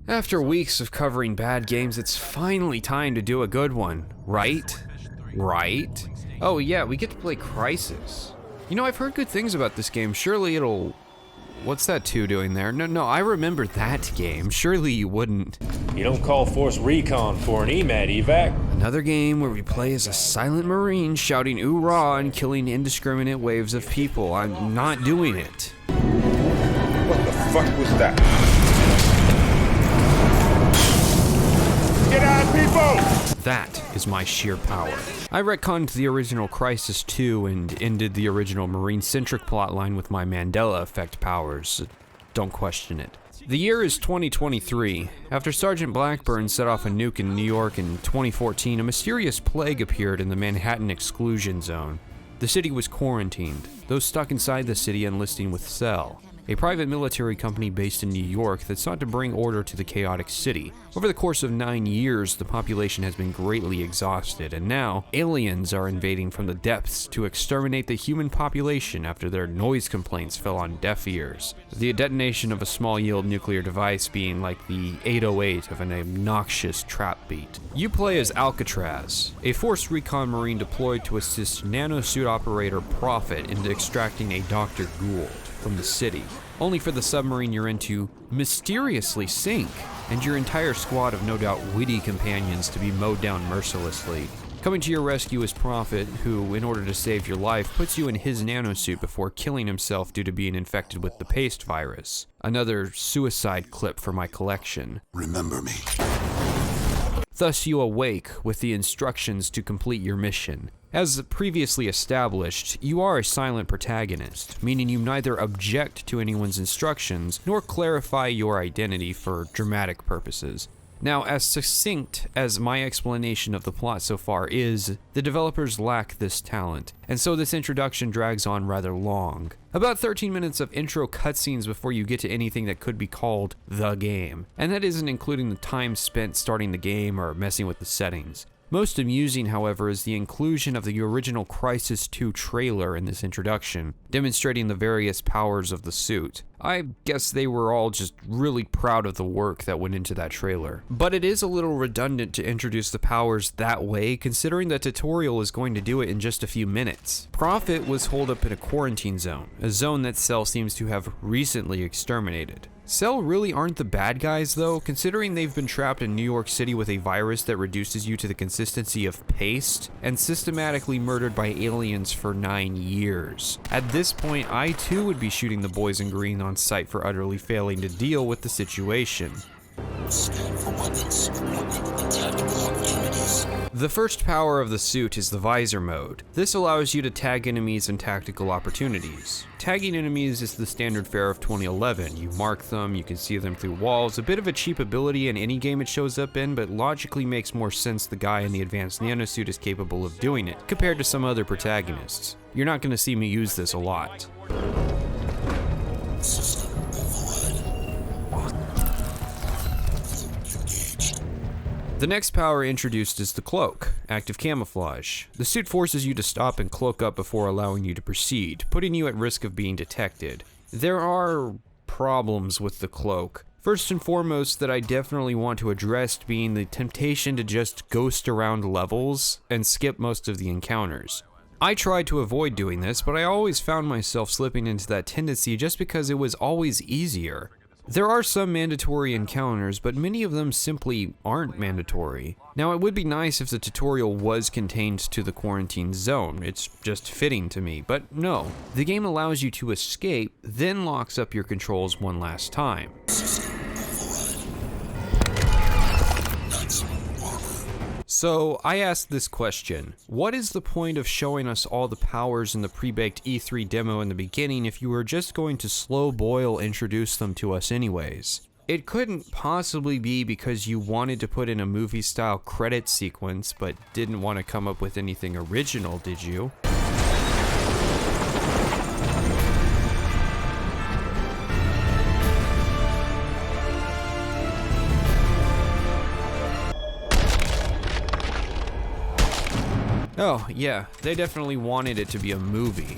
After weeks of covering bad games, it's finally time to do a good one, right? Right? Oh yeah, we get to play Crysis. You know, I've heard good things about this game. Surely it'll... What's that 2 doing there? No, I remember that game. Surely you wouldn't. You don't call Force Recon for an EMAT evac. Another game where we play as a silent marine shouting "Oorah" and killing indiscriminate waves of people. I'm not doing it. What the fuck was that? Get out, people! That is my sheer power. I retconned the original Crysis 2 and ended the original Marine-centric plotline with my Mandela effect powers. Don't question it. The year is 2023. After Sergeant Blackburn set off a nuke in New York in 2014, a mysterious plague appeared in the Manhattan exclusion zone. The city was quarantined, those stuck inside the city enlisting with Cell, a private military company based in New York that sought to bring order to the chaotic city. Over the course of 9 years, the population has been greatly exhausted, and now aliens are invading from the depths to exterminate the human population after their noise complaints fell on deaf ears. The detonation of a small-yield nuclear device being like the 808 of an obnoxious trap beat. You play as Alcatraz, a forced recon marine deployed to assist nanosuit operator Prophet into extracting a Dr. Gould from the city, only for the submarine you're in to mysteriously sink, and your entire squad of no doubt witty companions to be mowed down mercilessly. Coming to your rescue is Prophet, who, in order to save your life, puts you in his nanosuit before killing himself due to being infected with the paste virus. Another suicide clip for my collection. Remember me. Thus you awake with the instructions to complete your mission. As previously established, you are a silent protagonist, meaning you neither object to anyone's instructions nor clarify your identity for dramatic purposes. Now, as succinct as my explanation of the plot so far is, the developers lack this talent, and so this introduction drags on rather long. About 13 minutes of intro cutscenes before you get to anything that could be called the game, and that isn't including the time spent starting the game or messing with the settings. Most amusing, however, is the inclusion of the original Crysis 2 trailer in this introduction, demonstrating the various powers of the suit. I guess they were all just really proud of the work that went into that trailer. But it is a little redundant to introduce the powers that way, considering the tutorial is going to do it in just a few minutes. Prophet was holed up in a quarantine zone, a zone that Cell seems to have recently exterminated. Cell really aren't the bad guys though, considering they've been trapped in New York City with a virus that reduces you to the consistency of paste, and systematically murdered by aliens for 9 years. At this point, I too would be shooting the boys in green on sight for utterly failing to deal with the situation. Scan for weapons, equipment, and tactical opportunities. The first power of the suit is the visor mode. This allows you to tag enemies and tactical opportunities. Tagging enemies is the standard fare of 2011. You mark them, you can see them through walls, a bit of a cheap ability in any game it shows up in, but logically makes more sense the guy in the advanced nanosuit is capable of doing it, compared to some other protagonists. You're not going to see me use this a lot. System override. Engaged. The next power introduced is the cloak, active camouflage. The suit forces you to stop and cloak up before allowing you to proceed, putting you at risk of being detected. There are problems with the cloak. First and foremost that I definitely want to address being the temptation to just ghost around levels and skip most of the encounters. I tried to avoid doing this, but I always found myself slipping into that tendency just because it was always easier. There are some mandatory encounters, but many of them simply aren't mandatory. Now, it would be nice if the tutorial was contained to the quarantine zone, it's just fitting to me, but no. The game allows you to escape, then locks up your controls one last time. System override. Maximum armor. So, I asked this question: what is the point of showing us all the powers in the pre-baked E3 demo in the beginning if you were just going to slow boil introduce them to us anyways? It couldn't possibly be because you wanted to put in a movie-style credit sequence but didn't want to come up with anything original, did you? Oh, yeah, they definitely wanted it to be a movie.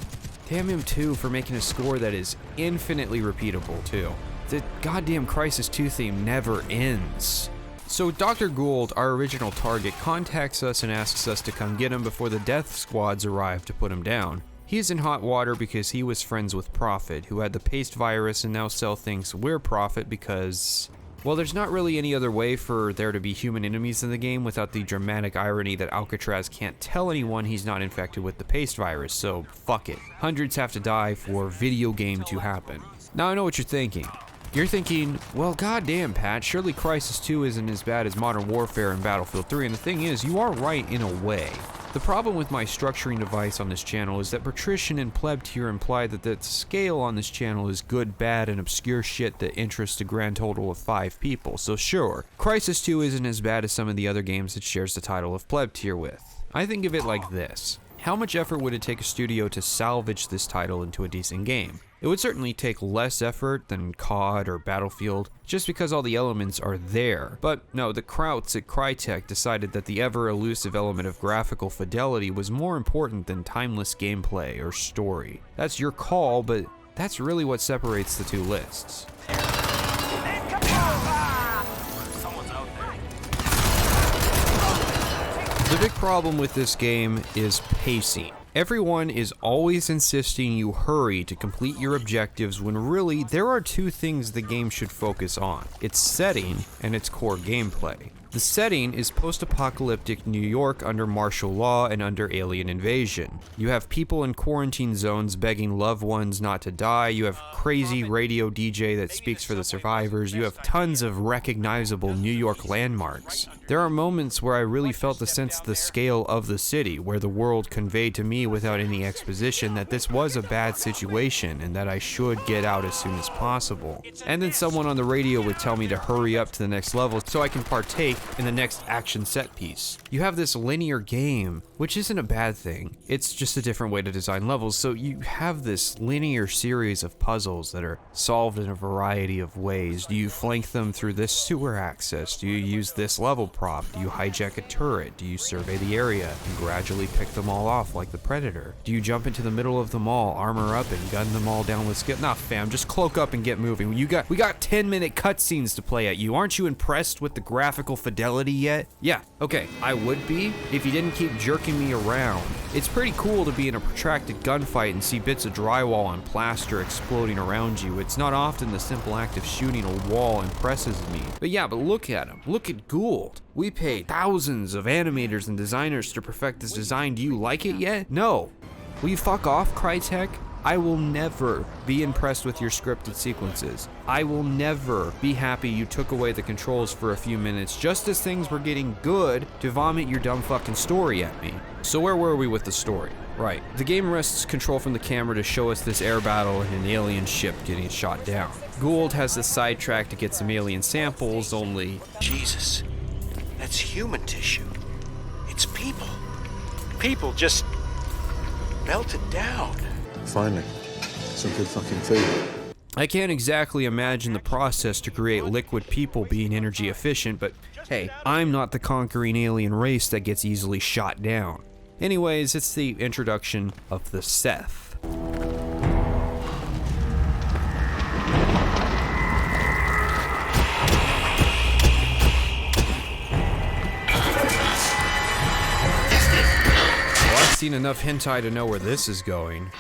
Damn him too for making a score that is infinitely repeatable too. The goddamn Crysis 2 theme never ends. So Dr. Gould, our original target, contacts us and asks us to come get him before the death squads arrive to put him down. He's in hot water because he was friends with Prophet, who had the paste virus, and now Cell thinks we're Prophet because, well, there's not really any other way for there to be human enemies in the game without the dramatic irony that Alcatraz can't tell anyone he's not infected with the paste virus, so fuck it. Hundreds have to die for video game to happen. Now I know what you're thinking. You're thinking, well, goddamn, Pat, surely Crysis 2 isn't as bad as Modern Warfare and Battlefield 3, and the thing is, you are right in a way. The problem with my structuring device on this channel is that Patrician and Pleb tier imply that the scale on this channel is good, bad, and obscure shit that interests a grand total of 5 people, so sure, Crysis 2 isn't as bad as some of the other games it shares the title of Pleb tier with. I think of it like this. How much effort would it take a studio to salvage this title into a decent game? It would certainly take less effort than COD or Battlefield, just because all the elements are there. But no, the Krauts at Crytek decided that the ever-elusive element of graphical fidelity was more important than timeless gameplay or story. That's your call, but that's really what separates the two lists. The big problem with this game is pacing. Everyone is always insisting you hurry to complete your objectives when really there are two things the game should focus on: its setting and its core gameplay. The setting is post-apocalyptic New York under martial law and under alien invasion. You have people in quarantine zones begging loved ones not to die, you have crazy radio DJ that speaks for the survivors, you have tons of recognizable New York landmarks. There are moments where I really felt the sense of the scale of the city, where the world conveyed to me without any exposition that this was a bad situation and that I should get out as soon as possible. And then someone on the radio would tell me to hurry up to the next level so I can partake in the next action set piece. You have this linear game, which isn't a bad thing. It's just a different way to design levels. So you have this linear series of puzzles that are solved in a variety of ways. Do you flank them through this sewer access? Do you use this level prop? Do you hijack a turret? Do you survey the area and gradually pick them all off like the Predator? Do you jump into the middle of them all, armor up, and gun them all down with skill? Nah, fam, just cloak up and get moving. We got 10-minute cutscenes to play at you. Aren't you impressed with the graphical fidelity yet? Yeah, okay, I would be if you didn't keep jerking me around. It's pretty cool to be in a protracted gunfight and see bits of drywall and plaster exploding around you. It's not often the simple act of shooting a wall impresses me. But yeah, but look at him. Look at Gould. We paid thousands of animators and designers to perfect this design. Do you like it yet? No. Will you fuck off, Crytek? I will never be impressed with your scripted sequences. I will never be happy you took away the controls for a few minutes just as things were getting good to vomit your dumb fucking story at me. So where were we with the story? Right, the game wrests control from the camera to show us this air battle and an alien ship getting shot down. Gould has this sidetrack to get some alien samples, only... Jesus, that's human tissue. It's people. People just melted down. Finally, some good fucking food. I can't exactly imagine the process to create liquid people being energy efficient, but hey, I'm not the conquering alien race that gets easily shot down. Anyways, it's the introduction of the Seth. Well, I've seen enough hentai to know where this is going.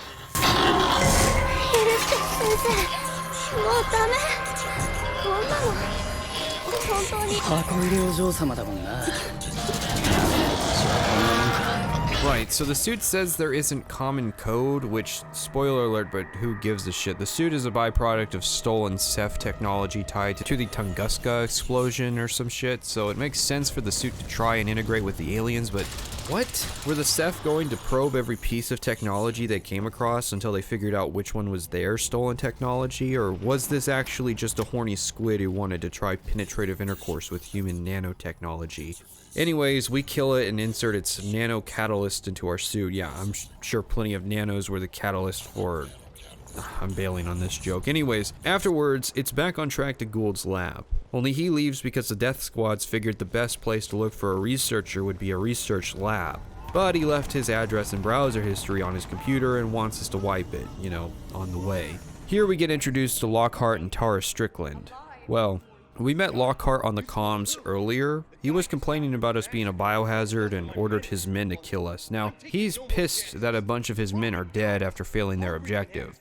Right, so the suit says there isn't common code, which, spoiler alert, but who gives a shit? The suit is a byproduct of stolen Ceph technology tied to the Tunguska explosion or some shit, so it makes sense for the suit to try and integrate with the aliens, but what? Were the Ceph going to probe every piece of technology they came across until they figured out which one was their stolen technology, or was this actually just a horny squid who wanted to try penetrative intercourse with human nanotechnology? Anyways, we kill it and insert its nano catalyst into our suit. Yeah, I'm sure plenty of nanos were the catalyst for... I'm bailing on this joke. Anyways, afterwards, it's back on track to Gould's lab. Only he leaves because the death squads figured the best place to look for a researcher would be a research lab. But he left his address and browser history on his computer and wants us to wipe it, you know, on the way. Here we get introduced to Lockhart and Tara Strickland. Well, we met Lockhart on the comms earlier. He was complaining about us being a biohazard and ordered his men to kill us. Now, he's pissed that a bunch of his men are dead after failing their objective.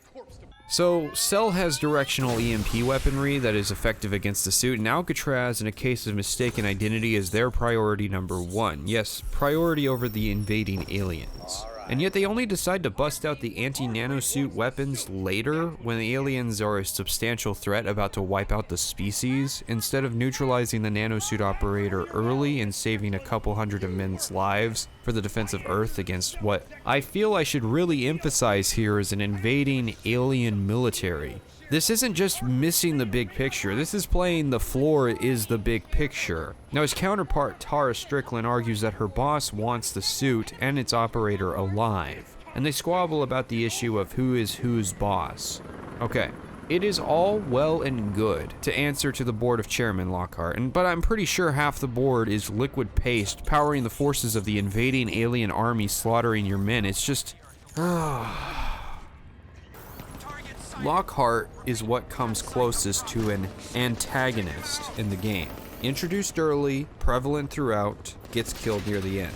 So, Cell has directional EMP weaponry that is effective against the suit, and Alcatraz, in a case of mistaken identity, is their priority number one. Yes, priority over the invading aliens. And yet they only decide to bust out the anti-nanosuit weapons later, when the aliens are a substantial threat about to wipe out the species, instead of neutralizing the nanosuit operator early and saving a couple hundred of men's lives for the defense of Earth against what I feel I should really emphasize here is an invading alien military. This isn't just missing the big picture, this is playing the floor is the big picture. Now his counterpart Tara Strickland argues that her boss wants the suit and its operator alive, and they squabble about the issue of who is whose boss. Okay, it is all well and good to answer to the board of chairman Lockhart, but I'm pretty sure half the board is liquid paste powering the forces of the invading alien army slaughtering your men. It's just... Lockhart is what comes closest to an antagonist in the game. Introduced early, prevalent throughout, gets killed near the end.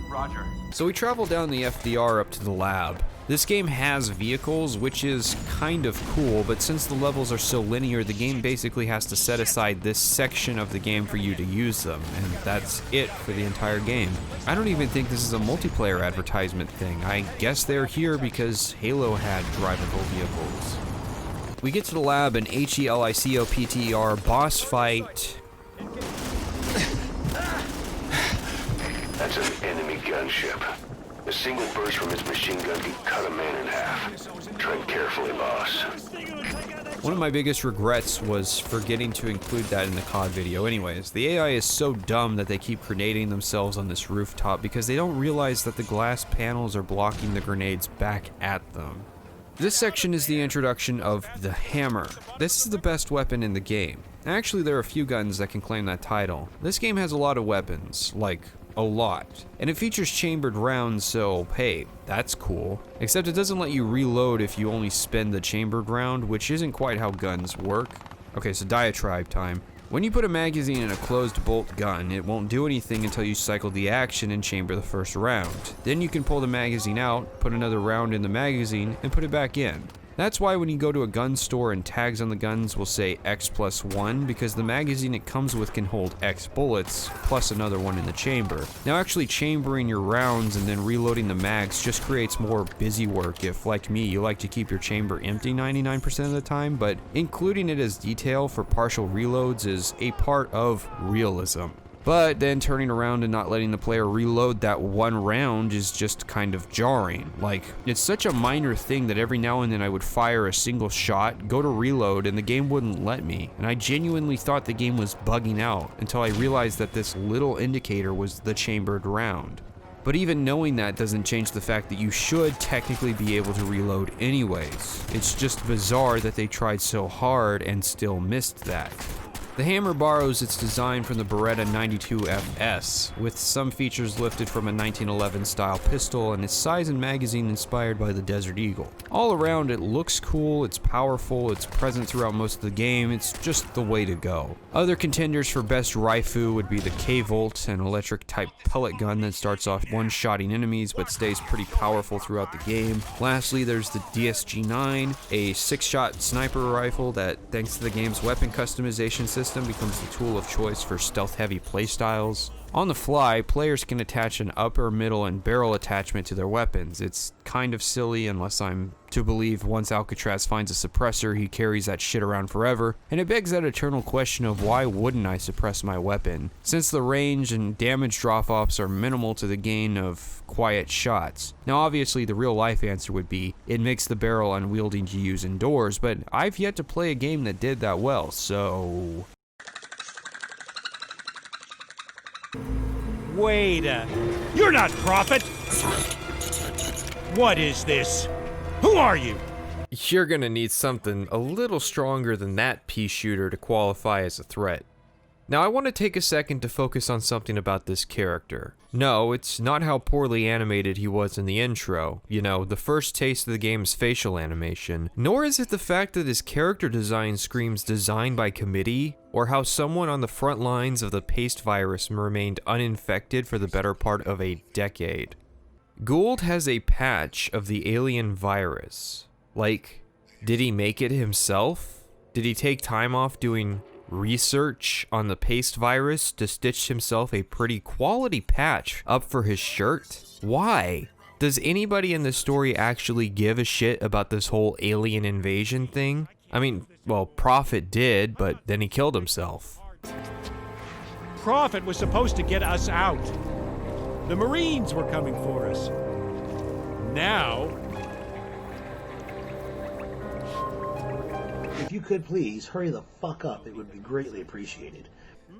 Roger. So we travel down the FDR up to the lab. This game has vehicles, which is kind of cool, but since the levels are so linear, the game basically has to set aside this section of the game for you to use them, and that's it for the entire game. I don't even think this is a multiplayer advertisement thing. I guess they're here because Halo had drivable vehicles. We get to the lab and HELICOPTER boss fight. That's an enemy gunship. A single burst from its machine gun can cut a man in half. Tread carefully, boss. One of my biggest regrets was forgetting to include that in the COD video. Anyways, the AI is so dumb that they keep grenading themselves on this rooftop because they don't realize that the glass panels are blocking the grenades back at them. This section is the introduction of the hammer. This is the best weapon in the game. Actually, there are a few guns that can claim that title. This game has a lot of weapons, like a lot. And it features chambered rounds, so hey, that's cool. Except it doesn't let you reload if you only spend the chambered round, which isn't quite how guns work. Okay, so diatribe time. When you put a magazine in a closed bolt gun, it won't do anything until you cycle the action and chamber the first round. Then you can pull the magazine out, put another round in the magazine, and put it back in. That's why when you go to a gun store and tags on the guns will say X+1, because the magazine it comes with can hold X bullets, plus another one in the chamber. Now actually chambering your rounds and then reloading the mags just creates more busy work if, like me, you like to keep your chamber empty 99% of the time, but including it as detail for partial reloads is a part of realism. But then turning around and not letting the player reload that one round is just kind of jarring. Like, it's such a minor thing that every now and then I would fire a single shot, go to reload, and the game wouldn't let me. And I genuinely thought the game was bugging out until I realized that this little indicator was the chambered round. But even knowing that doesn't change the fact that you should technically be able to reload anyways. It's just bizarre that they tried so hard and still missed that. The hammer borrows its design from the Beretta 92FS, with some features lifted from a 1911 style pistol and its size and magazine inspired by the Desert Eagle. All around it looks cool, it's powerful, it's present throughout most of the game, it's just the way to go. Other contenders for best rifle would be the K-Volt, an electric type pellet gun that starts off one-shotting enemies but stays pretty powerful throughout the game. Lastly, there's the DSG-9, a 6-shot sniper rifle that, thanks to the game's weapon customization system, becomes the tool of choice for stealth-heavy playstyles. On the fly, players can attach an upper, middle, and barrel attachment to their weapons. It's kind of silly unless I'm to believe once Alcatraz finds a suppressor, he carries that shit around forever, and it begs that eternal question of why wouldn't I suppress my weapon, since the range and damage drop-offs are minimal to the gain of quiet shots. Now obviously the real-life answer would be, it makes the barrel unwieldy to use indoors, but I've yet to play a game that did that well, so... Wait you're not Prophet! What is this? Who are you? You're gonna need something a little stronger than that pea shooter to qualify as a threat. Now I want to take a second to focus on something about this character. No, it's not how poorly animated he was in the intro, you know, the first taste of the game's facial animation, nor is it the fact that his character design screams designed by committee, or how someone on the front lines of the paste virus remained uninfected for the better part of a decade. Gould has a patch of the alien virus. Like, did he make it himself? Did he take time off doing research on the paste virus to stitch himself a pretty quality patch up for his shirt? Why? Does anybody in the story actually give a shit about this whole alien invasion thing? I mean, well, Prophet did, but then he killed himself. Prophet was supposed to get us out. The Marines were coming for us. Now, if you could please hurry the fuck up, it would be greatly appreciated.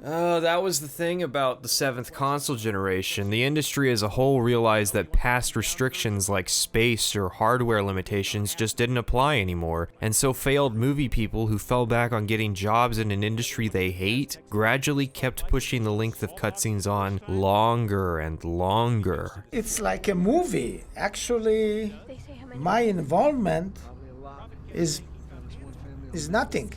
Oh, that was the thing about the 7th console generation. The industry as a whole realized that past restrictions like space or hardware limitations just didn't apply anymore, and so failed movie people who fell back on getting jobs in an industry they hate gradually kept pushing the length of cutscenes on longer and longer. It's like a movie. Actually, my involvement is nothing.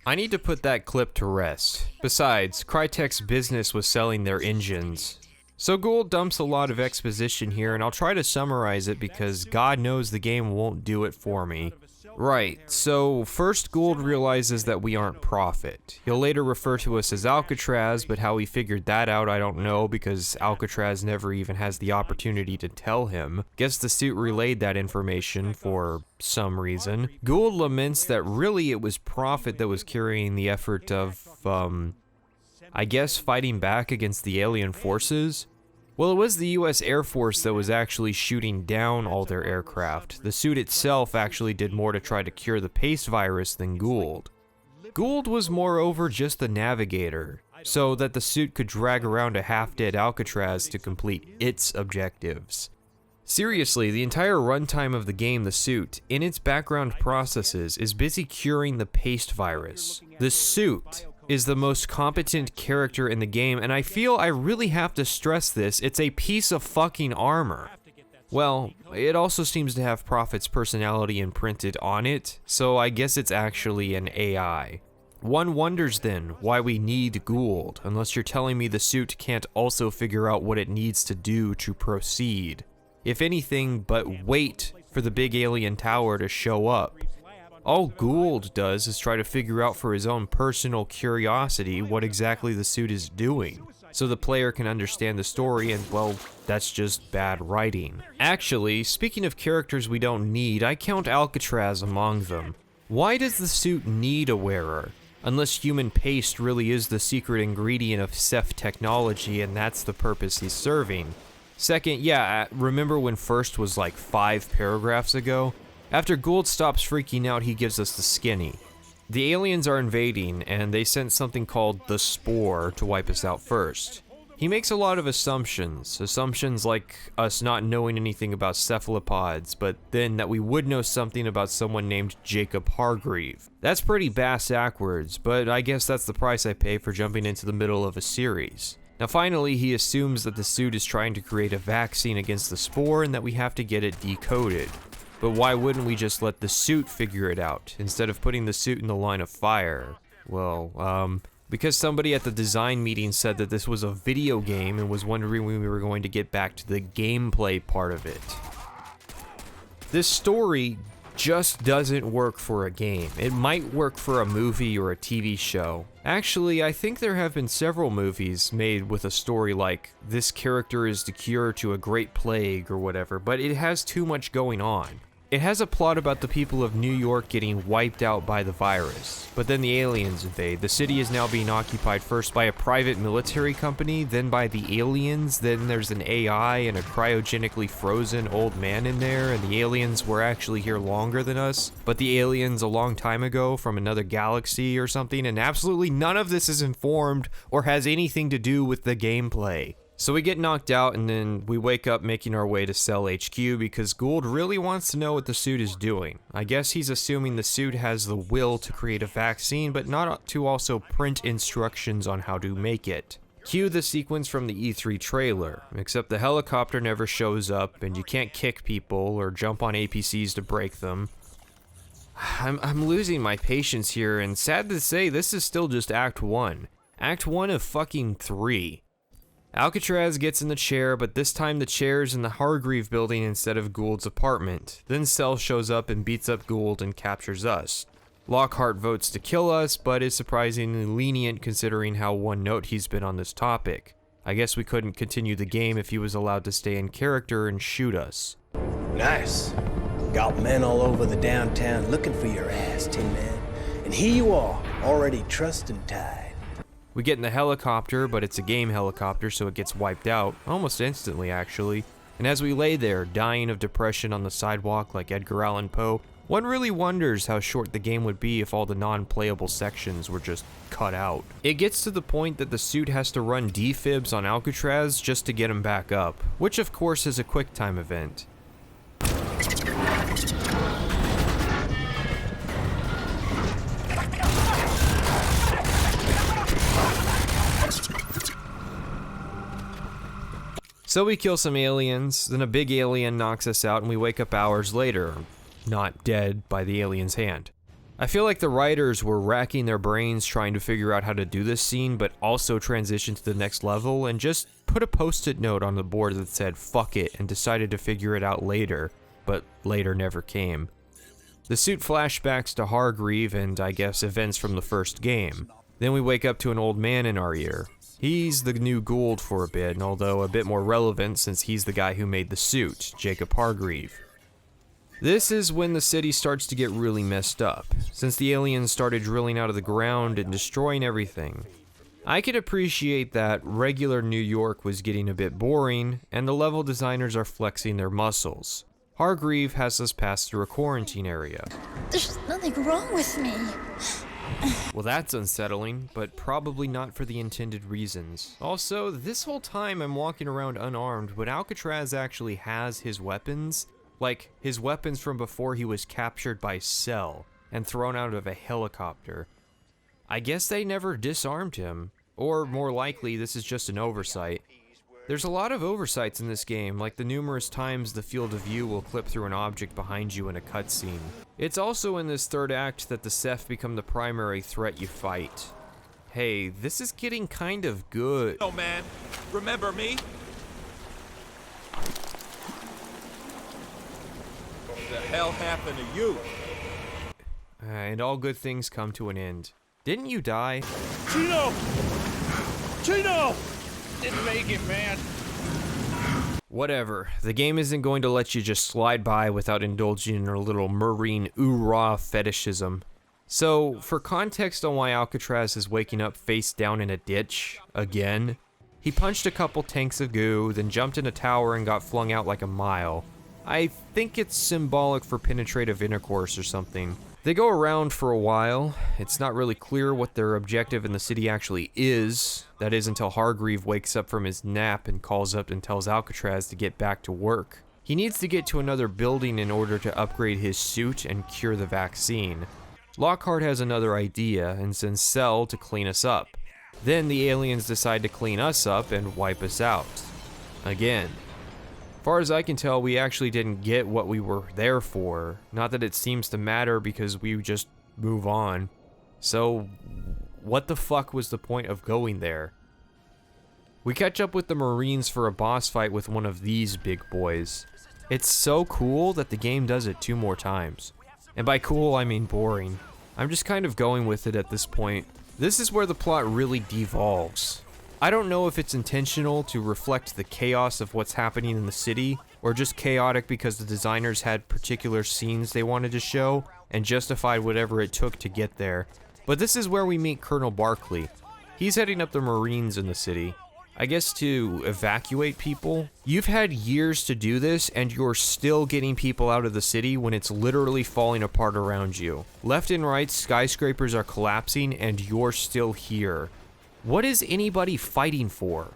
I need to put that clip to rest. Besides, Crytek's business was selling their engines. So Gould dumps a lot of exposition here, and I'll try to summarize it because God knows the game won't do it for me. Right, so first Gould realizes that we aren't Prophet. He'll later refer to us as Alcatraz, but how he figured that out I don't know because Alcatraz never even has the opportunity to tell him. Guess the suit relayed that information for some reason. Gould laments that really it was Prophet that was carrying the effort of, I guess fighting back against the alien forces? Well, it was the US Air Force that was actually shooting down all their aircraft. The suit itself actually did more to try to cure the paste virus than Gould. Gould was moreover just the navigator, so that the suit could drag around a half-dead Alcatraz to complete its objectives. Seriously, the entire runtime of the game, the suit, in its background processes, is busy curing the paste virus. The suit is the most competent character in the game, and I feel I really have to stress this, it's a piece of fucking armor. Well, it also seems to have Prophet's personality imprinted on it, so I guess it's actually an AI. One wonders then why we need Gould, unless you're telling me the suit can't also figure out what it needs to do to proceed. If anything but wait for the big alien tower to show up. All Gould does is try to figure out for his own personal curiosity what exactly the suit is doing, so the player can understand the story, and well, that's just bad writing. Actually, speaking of characters we don't need, I count Alcatraz among them. Why does the suit need a wearer? Unless human paste really is the secret ingredient of Ceph technology and that's the purpose he's serving. Second, yeah, remember when First was like 5 paragraphs ago? After Gould stops freaking out, he gives us the skinny. The aliens are invading, and they sent something called the Spore to wipe us out first. He makes a lot of assumptions like us not knowing anything about cephalopods, but then that we would know something about someone named Jacob Hargreave. That's pretty bass-ackwards, but I guess that's the price I pay for jumping into the middle of a series. Now finally, he assumes that the suit is trying to create a vaccine against the Spore and that we have to get it decoded. But why wouldn't we just let the suit figure it out, instead of putting the suit in the line of fire? Well, because somebody at the design meeting said that this was a video game and was wondering when we were going to get back to the gameplay part of it. This story just doesn't work for a game. It might work for a movie or a TV show. Actually, I think there have been several movies made with a story like, this character is the cure to a great plague or whatever, but it has too much going on. It has a plot about the people of New York getting wiped out by the virus, but then the aliens invade. The city is now being occupied first by a private military company, then by the aliens, then there's an AI and a cryogenically frozen old man in there, and the aliens were actually here longer than us, but the aliens a long time ago from another galaxy or something, and absolutely none of this is informed or has anything to do with the gameplay. So we get knocked out and then we wake up making our way to Cell HQ because Gould really wants to know what the suit is doing. I guess he's assuming the suit has the will to create a vaccine, but not to also print instructions on how to make it. Cue the sequence from the E3 trailer, except the helicopter never shows up and you can't kick people or jump on APCs to break them. I'm losing my patience here, and sad to say, this is still just Act 1. Act 1 of fucking 3. Alcatraz gets in the chair, but this time the chair's in the Hargreave building instead of Gould's apartment. Then Cell shows up and beats up Gould and captures us. Lockhart votes to kill us, but is surprisingly lenient considering how one note he's been on this topic. I guess we couldn't continue the game if he was allowed to stay in character and shoot us. Nice. Got men all over the downtown looking for your ass, Tin Man. And here you are, already trussed and tied. We get in the helicopter, but it's a game helicopter, so it gets wiped out, almost instantly actually. And as we lay there, dying of depression on the sidewalk like Edgar Allan Poe, one really wonders how short the game would be if all the non-playable sections were just cut out. It gets to the point that the suit has to run defibs on Alcatraz just to get him back up, which of course is a QuickTime event. So we kill some aliens, then a big alien knocks us out and we wake up hours later, not dead by the alien's hand. I feel like the writers were racking their brains trying to figure out how to do this scene, but also transition to the next level and just put a post-it note on the board that said fuck it and decided to figure it out later, but later never came. The suit flashbacks to Hargreave and I guess events from the first game. Then we wake up to an old man in our ear. He's the new Gould for a bit, although a bit more relevant since he's the guy who made the suit, Jacob Hargreave. This is when the city starts to get really messed up, since the aliens started drilling out of the ground and destroying everything. I could appreciate that regular New York was getting a bit boring, and the level designers are flexing their muscles. Hargreave has us pass through a quarantine area. There's nothing wrong with me. Well, that's unsettling, but probably not for the intended reasons. Also, this whole time I'm walking around unarmed, but Alcatraz actually has his weapons. Like, his weapons from before he was captured by Cell and thrown out of a helicopter. I guess they never disarmed him. Or, more likely, this is just an oversight. There's a lot of oversights in this game, like the numerous times the field of view will clip through an object behind you in a cutscene. It's also in this third act that the Ceph become the primary threat you fight. Hey, this is getting kind of good. Oh man, remember me? What the hell happened to you? And all good things come to an end. Didn't you die? Chino! Chino! Didn't make it, man. Whatever. The game isn't going to let you just slide by without indulging in a little marine ooh-rah fetishism. So, for context on why Alcatraz is waking up face down in a ditch, again, he punched a couple tanks of goo, then jumped in a tower and got flung out like a mile. I think it's symbolic for penetrative intercourse or something. They go around for a while. It's not really clear what their objective in the city actually is. That is until Hargreave wakes up from his nap and calls up and tells Alcatraz to get back to work. He needs to get to another building in order to upgrade his suit and cure the vaccine. Lockhart has another idea and sends Cell to clean us up. Then the aliens decide to clean us up and wipe us out. Again. Far as I can tell, we actually didn't get what we were there for. Not that it seems to matter because we just move on. So, what the fuck was the point of going there? We catch up with the Marines for a boss fight with one of these big boys. It's so cool that the game does it 2 more times. And by cool, I mean boring. I'm just kind of going with it at this point. This is where the plot really devolves. I don't know if it's intentional to reflect the chaos of what's happening in the city, or just chaotic because the designers had particular scenes they wanted to show, and justified whatever it took to get there. But this is where we meet Colonel Barkley. He's heading up the Marines in the city. I guess to evacuate people. You've had years to do this, and you're still getting people out of the city when it's literally falling apart around you. Left and right, skyscrapers are collapsing, and you're still here. What is anybody fighting for?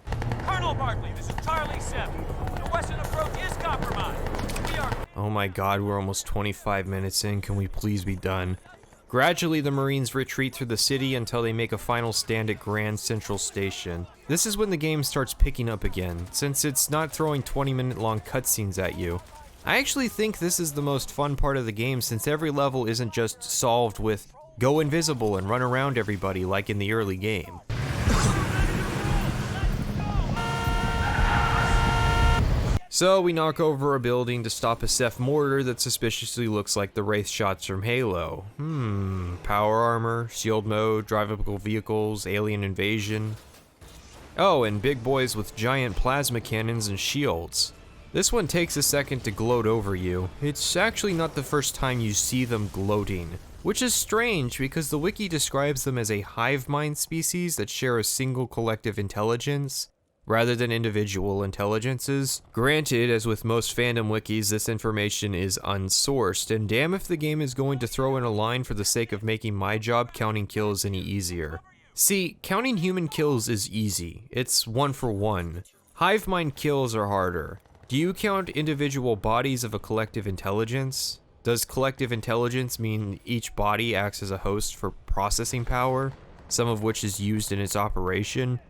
Colonel, All Barkley, this is Charlie 7. The western approach is compromised. We are... Oh my god, we're almost 25 minutes in. Can we please be done? Gradually, the Marines retreat through the city until they make a final stand at Grand Central Station. This is when the game starts picking up again, since it's not throwing 20-minute long cutscenes at you. I actually think this is the most fun part of the game, since every level isn't just solved with go invisible and run around everybody like in the early game. So we knock over a building to stop a Ceph mortar that suspiciously looks like the Wraith shots from Halo. Power armor, shield mode, drivable vehicles, alien invasion. Oh, and big boys with giant plasma cannons and shields. This one takes a second to gloat over you. It's actually not the first time you see them gloating, which is strange because the wiki describes them as a hive mind species that share a single collective intelligence, rather than individual intelligences. Granted, as with most fandom wikis, this information is unsourced, and damn if the game is going to throw in a line for the sake of making my job counting kills any easier. See, counting human kills is easy. It's 1 for 1. Hive mind kills are harder. Do you count individual bodies of a collective intelligence? Does collective intelligence mean each body acts as a host for processing power, some of which is used in its operation?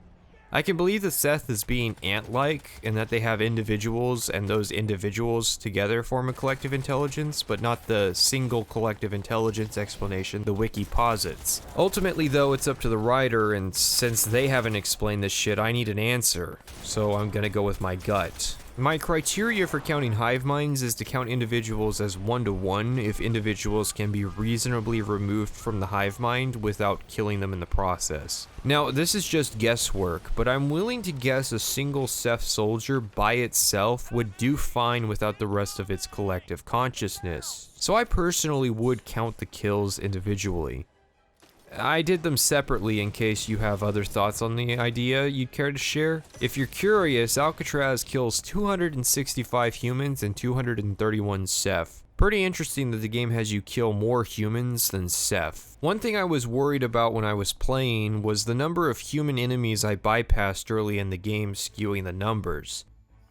I can believe that Seth is being ant-like, and that they have individuals, and those individuals together form a collective intelligence, but not the single collective intelligence explanation the wiki posits. Ultimately though, it's up to the writer, and since they haven't explained this shit, I need an answer, so I'm gonna go with my gut. My criteria for counting hive minds is to count individuals as 1-to-1 if individuals can be reasonably removed from the hive mind without killing them in the process. Now, this is just guesswork, but I'm willing to guess a single Ceph soldier by itself would do fine without the rest of its collective consciousness, so I personally would count the kills individually. I did them separately in case you have other thoughts on the idea you'd care to share. If you're curious, Alcatraz kills 265 humans and 231 Ceph. Pretty interesting that the game has you kill more humans than Ceph. One thing I was worried about when I was playing was the number of human enemies I bypassed early in the game skewing the numbers.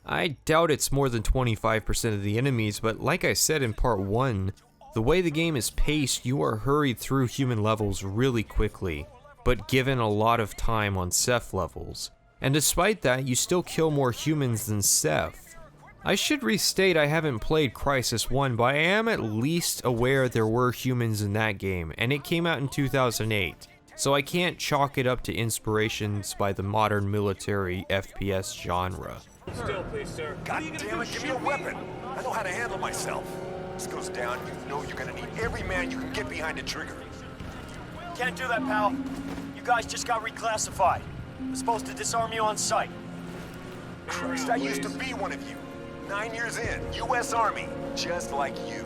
I doubt it's more than 25% of the enemies, but like I said in part 1, the way the game is paced, you are hurried through human levels really quickly, but given a lot of time on Ceph levels. And despite that, you still kill more humans than Ceph. I should restate I haven't played Crysis 1, but I am at least aware there were humans in that game, and it came out in 2008, so I can't chalk it up to inspirations by the modern military FPS genre. Still, please, sir. God damn it, give me a weapon! I know how to handle myself. This goes down, you know you're gonna need every man you can get behind the trigger. Can't do that, pal. You guys just got reclassified. We're supposed to disarm you on sight. Christ, I used to be one of you. 9 years in, U.S. Army, just like you.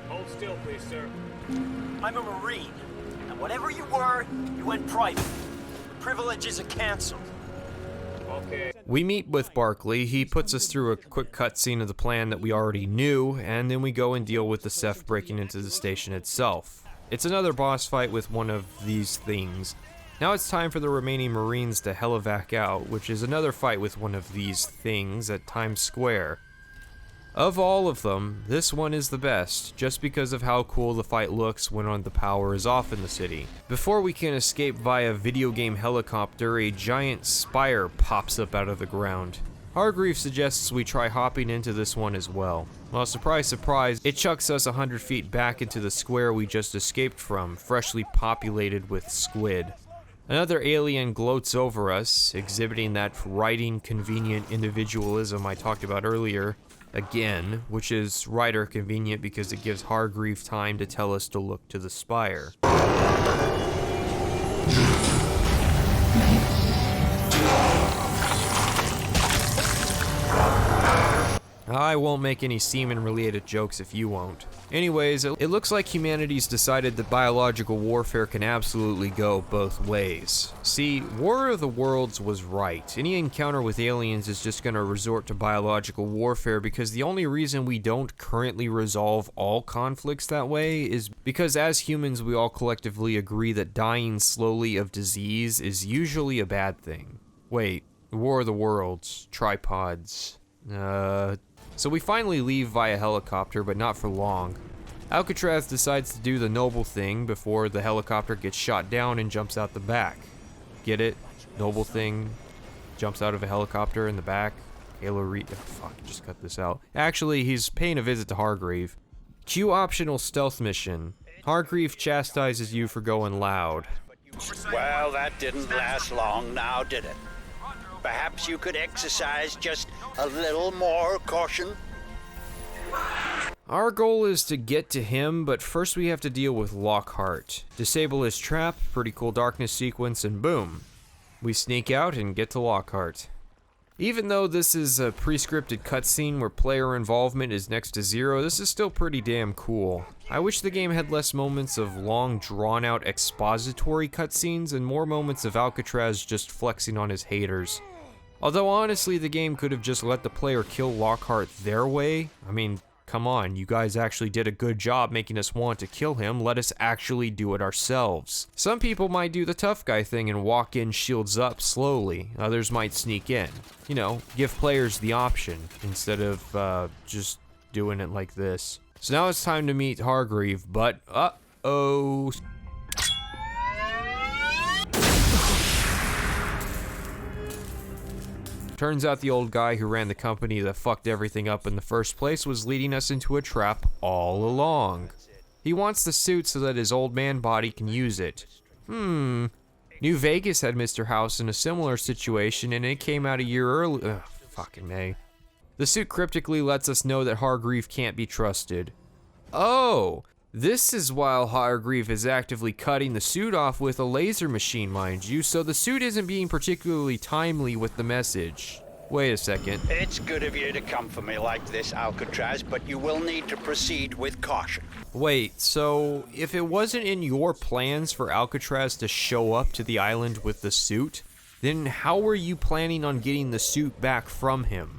Hold still, please, sir. I'm a Marine, and whatever you were, you went private. The privileges are canceled. Okay. We meet with Barkley. He puts us through a quick cutscene of the plan that we already knew, and then we go and deal with the Ceph breaking into the station itself. It's another boss fight with one of these things. Now it's time for the remaining Marines to helivac out, which is another fight with one of these things at Times Square. Of all of them, this one is the best, just because of how cool the fight looks when the power is off in the city. Before we can escape via video game helicopter, a giant spire pops up out of the ground. Hargreave suggests we try hopping into this one as well. Well, surprise, surprise, it chucks us 100 feet back into the square we just escaped from, freshly populated with squid. Another alien gloats over us, exhibiting that writing convenient individualism I talked about earlier, again, which is writer convenient because it gives Hargreave time to tell us to look to the spire. I won't make any semen-related jokes if you won't. Anyways, it looks like humanity's decided that biological warfare can absolutely go both ways. See, War of the Worlds was right. Any encounter with aliens is just gonna resort to biological warfare because the only reason we don't currently resolve all conflicts that way is because as humans we all collectively agree that dying slowly of disease is usually a bad thing. Wait, War of the Worlds, tripods. So we finally leave via helicopter, but not for long. Alcatraz decides to do the noble thing before the helicopter gets shot down and jumps out the back. Get it? Noble thing, jumps out of a helicopter in the back. Halo Reed, oh fuck, just cut this out. Actually, he's paying a visit to Hargreave. Cue optional stealth mission. Hargreave chastises you for going loud. Well, that didn't last long now, did it? Perhaps you could exercise just a little more caution? Our goal is to get to him, but first we have to deal with Lockhart. Disable his trap, pretty cool darkness sequence, and boom. We sneak out and get to Lockhart. Even though this is a pre-scripted cutscene where player involvement is next to zero, this is still pretty damn cool. I wish the game had less moments of long, drawn-out expository cutscenes and more moments of Alcatraz just flexing on his haters. Although honestly, the game could have just let the player kill Lockhart their way. I mean, come on, you guys actually did a good job making us want to kill him, let us actually do it ourselves. Some people might do the tough guy thing and walk in shields up slowly, others might sneak in. You know, give players the option, instead of just doing it like this. So now it's time to meet Hargreave, but uh-oh. Turns out the old guy who ran the company that fucked everything up in the first place was leading us into a trap all along. He wants the suit so that his old man body can use it. New Vegas had Mr. House in a similar situation and it came out a year early. Ugh, fucking A. The suit cryptically lets us know that Hargreave can't be trusted. Oh, this is while Hargreave is actively cutting the suit off with a laser machine, mind you, so the suit isn't being particularly timely with the message. Wait a second. It's good of you to come for me like this, Alcatraz, but you will need to proceed with caution. Wait, so if it wasn't in your plans for Alcatraz to show up to the island with the suit, then how were you planning on getting the suit back from him?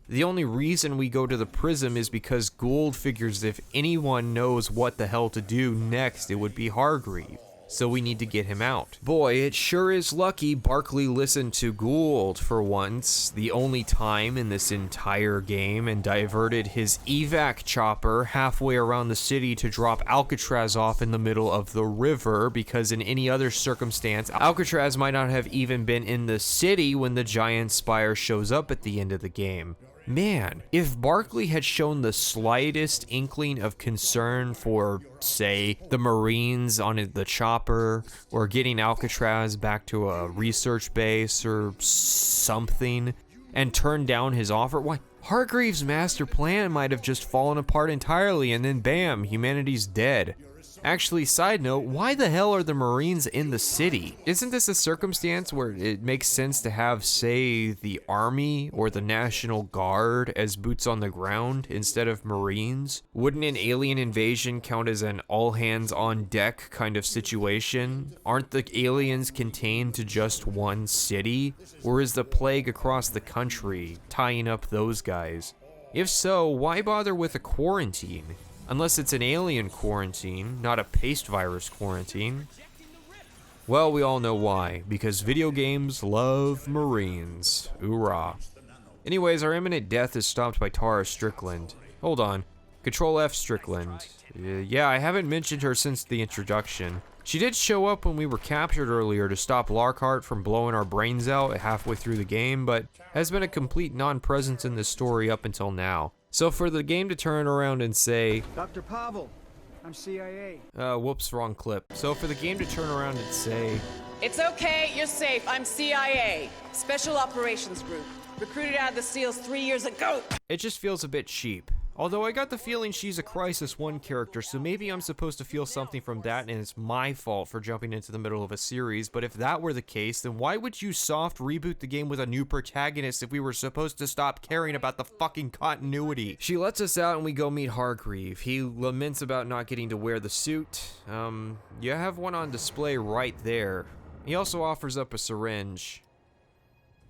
The only reason we go to the prism is because Gould figures if anyone knows what the hell to do next, it would be Hargreave. So we need to get him out. Boy, it sure is lucky Barkley listened to Gould for once, the only time in this entire game, and diverted his evac chopper halfway around the city to drop Alcatraz off in the middle of the river, because in any other circumstance, Alcatraz might not have even been in the city when the giant spire shows up at the end of the game. Man, if Barkley had shown the slightest inkling of concern for, say, the Marines on the chopper, or getting Alcatraz back to a research base or something, and turned down his offer, why, Hargreaves' master plan might have just fallen apart entirely and then bam, humanity's dead. Actually, side note, why the hell are the Marines in the city? Isn't this a circumstance where it makes sense to have, say, the Army or the National Guard as boots on the ground instead of Marines? Wouldn't an alien invasion count as an all-hands-on-deck kind of situation? Aren't the aliens contained to just one city? Or is the plague across the country tying up those guys? If so, why bother with a quarantine? Unless it's an alien quarantine, not a paste virus quarantine. Well, we all know why, because video games love Marines. Hoorah. Anyways, our imminent death is stopped by Tara Strickland. Hold on. Control F Strickland. Yeah, I haven't mentioned her since the introduction. She did show up when we were captured earlier to stop Lockhart from blowing our brains out halfway through the game, but has been a complete non-presence in this story up until now. So for the game to turn around and say, Dr. Pavel, I'm CIA. Whoops, wrong clip. So for the game to turn around and say, it's okay, you're safe, I'm CIA, Special Operations Group, recruited out of the SEALs 3 years ago. It just feels a bit cheap. Although I got the feeling she's a Crysis 1 character, so maybe I'm supposed to feel something from that and it's my fault for jumping into the middle of a series, but if that were the case, then why would you soft reboot the game with a new protagonist if we were supposed to stop caring about the fucking continuity? She lets us out and we go meet Hargreave. He laments about not getting to wear the suit. You have one on display right there. He also offers up a syringe.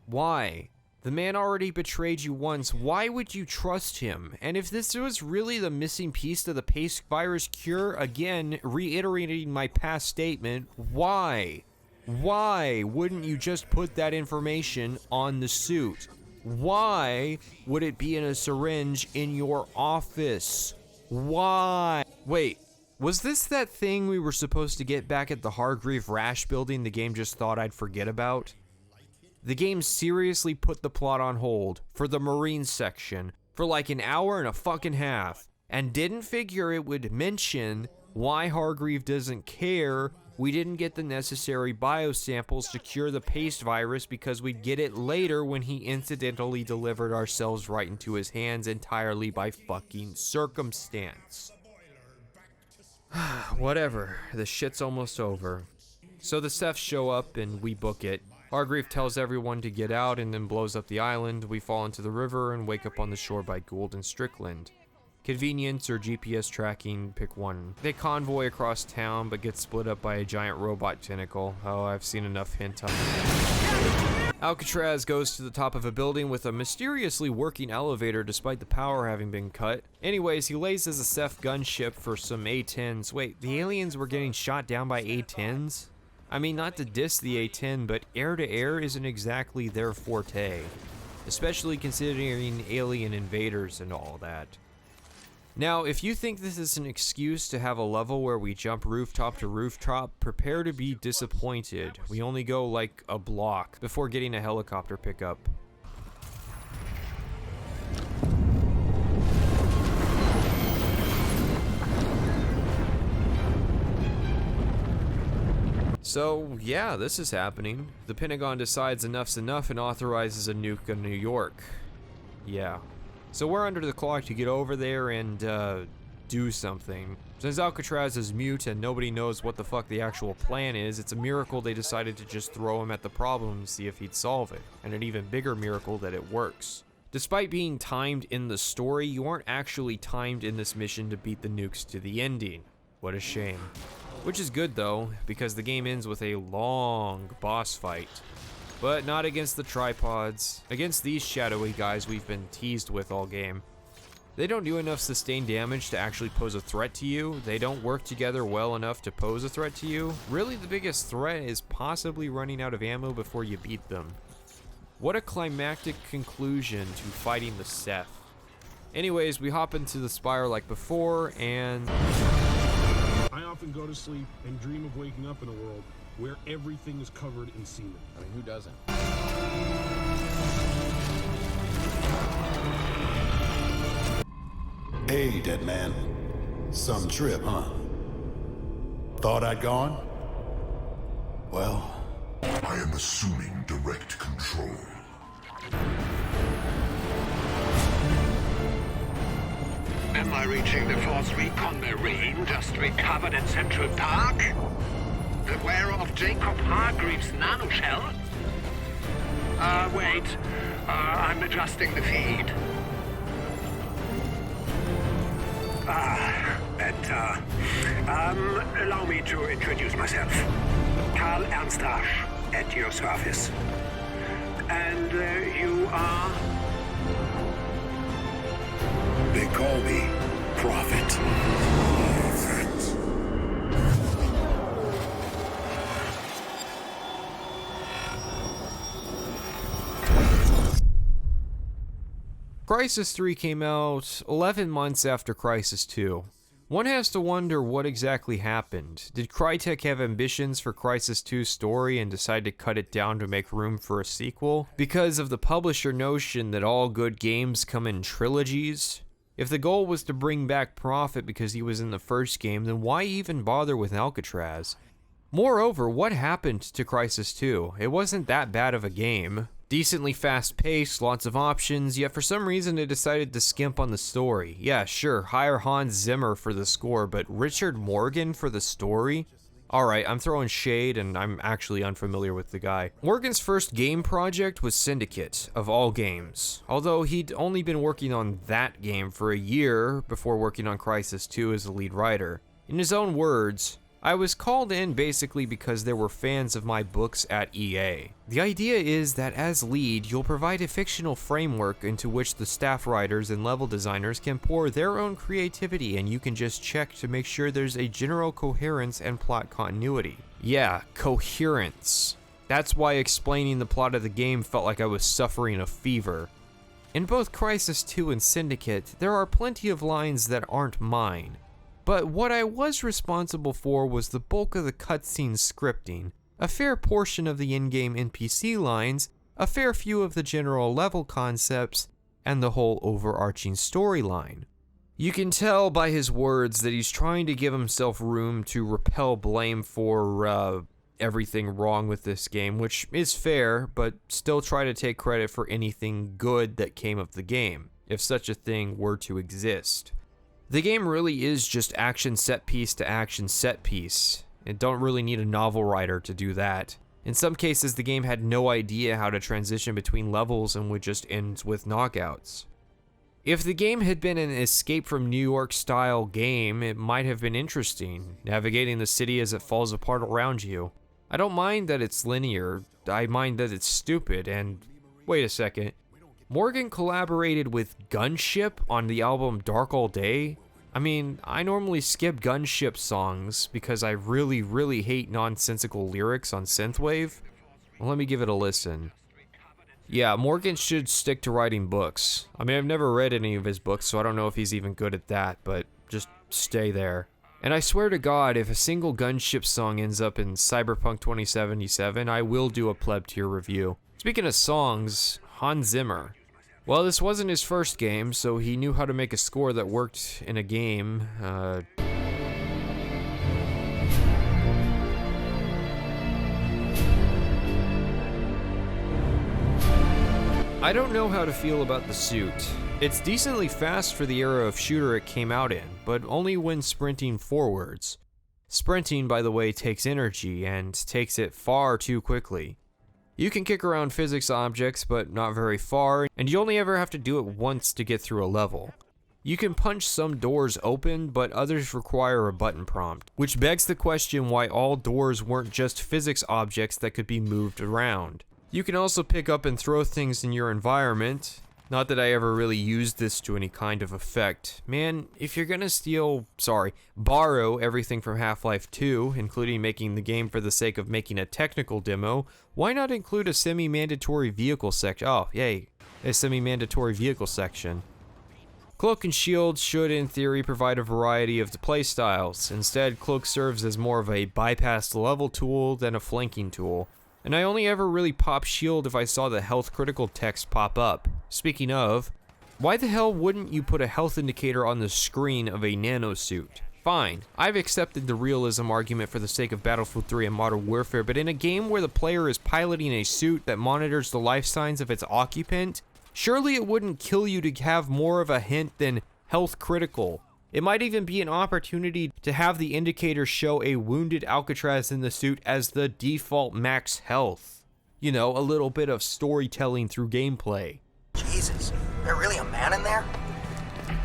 Why? The man already betrayed you once. Why would you trust him? And if this was really the missing piece to the paste virus cure, again, reiterating my past statement, why? Why wouldn't you just put that information on the suit? Why would it be in a syringe in your office? Why? Wait, was this that thing we were supposed to get back at the Hargreave Rash building the game just thought I'd forget about? The game seriously put the plot on hold for the Marine section for like an hour and a fucking half, and didn't figure it would mention why Hargreave doesn't care we didn't get the necessary biosamples to cure the paste virus because we'd get it later when he incidentally delivered ourselves right into his hands entirely by fucking circumstance. Whatever, the shit's almost over. So the Cephs show up and we book it. Hargreave tells everyone to get out and then blows up the island. We fall into the river and wake up on the shore by Gould and Strickland. Convenience or GPS tracking, pick one. They convoy across town but get split up by a giant robot tentacle. Oh, I've seen enough hentai. Alcatraz goes to the top of a building with a mysteriously working elevator despite the power having been cut. Anyways, he lays as a Ceph gunship for some A-10s. Wait, the aliens were getting shot down by A-10s? I mean, not to diss the A-10, but air-to-air isn't exactly their forte. Especially considering alien invaders and all that. Now, if you think this is an excuse to have a level where we jump rooftop to rooftop, prepare to be disappointed. We only go like a block before getting a helicopter pickup. So, yeah, this is happening. The Pentagon decides enough's enough and authorizes a nuke on New York. Yeah. So we're under the clock to get over there and, do something. Since Alcatraz is mute and nobody knows what the fuck the actual plan is, it's a miracle they decided to just throw him at the problem and see if he'd solve it. And an even bigger miracle that it works. Despite being timed in the story, you aren't actually timed in this mission to beat the nukes to the ending. What a shame. Which is good though, because the game ends with a long boss fight. But not against the tripods. Against these shadowy guys we've been teased with all game. They don't do enough sustained damage to actually pose a threat to you. They don't work together well enough to pose a threat to you. Really, the biggest threat is possibly running out of ammo before you beat them. What a climactic conclusion to fighting the Ceph. Anyways, we hop into the Spire like before, and I often go to sleep and dream of waking up in a world where everything is covered in semen. I mean, who doesn't? Hey, dead man. Some trip, huh? Thought I'd gone? Well, I am assuming direct control. Am I reaching the Force Recon Marine just recovered at Central Park? The wearer of Jacob Hargreaves' nanoshell? Wait. I'm adjusting the feed. Allow me to introduce myself. Karl Ernstasch, at your service. And you are? They call me Prophet. Crysis 3 came out 11 months after Crysis 2. One has to wonder what exactly happened. Did Crytek have ambitions for Crysis 2's story and decide to cut it down to make room for a sequel? Because of the publisher notion that all good games come in trilogies? If the goal was to bring back Prophet because he was in the first game, then why even bother with Alcatraz? Moreover, what happened to Crysis 2? It wasn't that bad of a game. Decently fast-paced, lots of options, yet for some reason they decided to skimp on the story. Yeah, sure, hire Hans Zimmer for the score, but Richard Morgan for the story? Alright, I'm throwing shade and I'm actually unfamiliar with the guy. Morgan's first game project was Syndicate, of all games. Although he'd only been working on that game for a year before working on Crysis 2 as the lead writer. In his own words, I was called in basically because there were fans of my books at EA. The idea is that as lead, you'll provide a fictional framework into which the staff writers and level designers can pour their own creativity, and you can just check to make sure there's a general coherence and plot continuity. Yeah, coherence. That's why explaining the plot of the game felt like I was suffering a fever. In both Crysis 2 and Syndicate, there are plenty of lines that aren't mine. But what I was responsible for was the bulk of the cutscene scripting, a fair portion of the in-game NPC lines, a fair few of the general level concepts, and the whole overarching storyline. You can tell by his words that he's trying to give himself room to repel blame for, everything wrong with this game, which is fair, but still try to take credit for anything good that came of the game, if such a thing were to exist. The game really is just action set piece to action set piece. It don't really need a novel writer to do that. In some cases, the game had no idea how to transition between levels and would just end with knockouts. If the game had been an Escape from New York style game, it might have been interesting, navigating the city as it falls apart around you. I don't mind that it's linear, I mind that it's stupid, and wait a second. Morgan collaborated with Gunship on the album Dark All Day? I mean, I normally skip Gunship songs because I really hate nonsensical lyrics on synthwave. Well, let me give it a listen. Yeah, Morgan should stick to writing books. I mean, I've never read any of his books, so I don't know if he's even good at that, but just stay there. And I swear to God, if a single Gunship song ends up in Cyberpunk 2077, I will do a Pleb tier review. Speaking of songs, Hans Zimmer. Well, this wasn't his first game, so he knew how to make a score that worked in a game. I don't know how to feel about the suit. It's decently fast for the era of shooter it came out in, but only when sprinting forwards. Sprinting, by the way, takes energy, and takes it far too quickly. You can kick around physics objects, but not very far, and you only ever have to do it once to get through a level. You can punch some doors open, but others require a button prompt, which begs the question why all doors weren't just physics objects that could be moved around. You can also pick up and throw things in your environment. Not that I ever really used this to any kind of effect. Man, if you're gonna borrow everything from Half-Life 2, including making the game for the sake of making a technical demo, why not include a semi-mandatory vehicle section? Oh, yay, a semi-mandatory vehicle section. Cloak and Shield should, in theory, provide a variety of the playstyles. Instead, Cloak serves as more of a bypass level tool than a flanking tool. And I only ever really pop Shield if I saw the health critical text pop up. Speaking of, why the hell wouldn't you put a health indicator on the screen of a nanosuit? Fine, I've accepted the realism argument for the sake of Battlefield 3 and Modern Warfare, but in a game where the player is piloting a suit that monitors the life signs of its occupant, surely it wouldn't kill you to have more of a hint than health critical. It might even be an opportunity to have the indicator show a wounded Alcatraz in the suit as the default max health. You know, a little bit of storytelling through gameplay. Jesus, there really a man in there?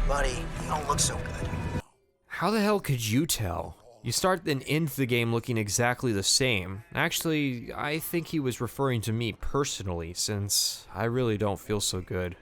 Buddy, you don't look so good. How the hell could you tell? You start and end the game looking exactly the same. Actually, I think he was referring to me personally, since I really don't feel so good.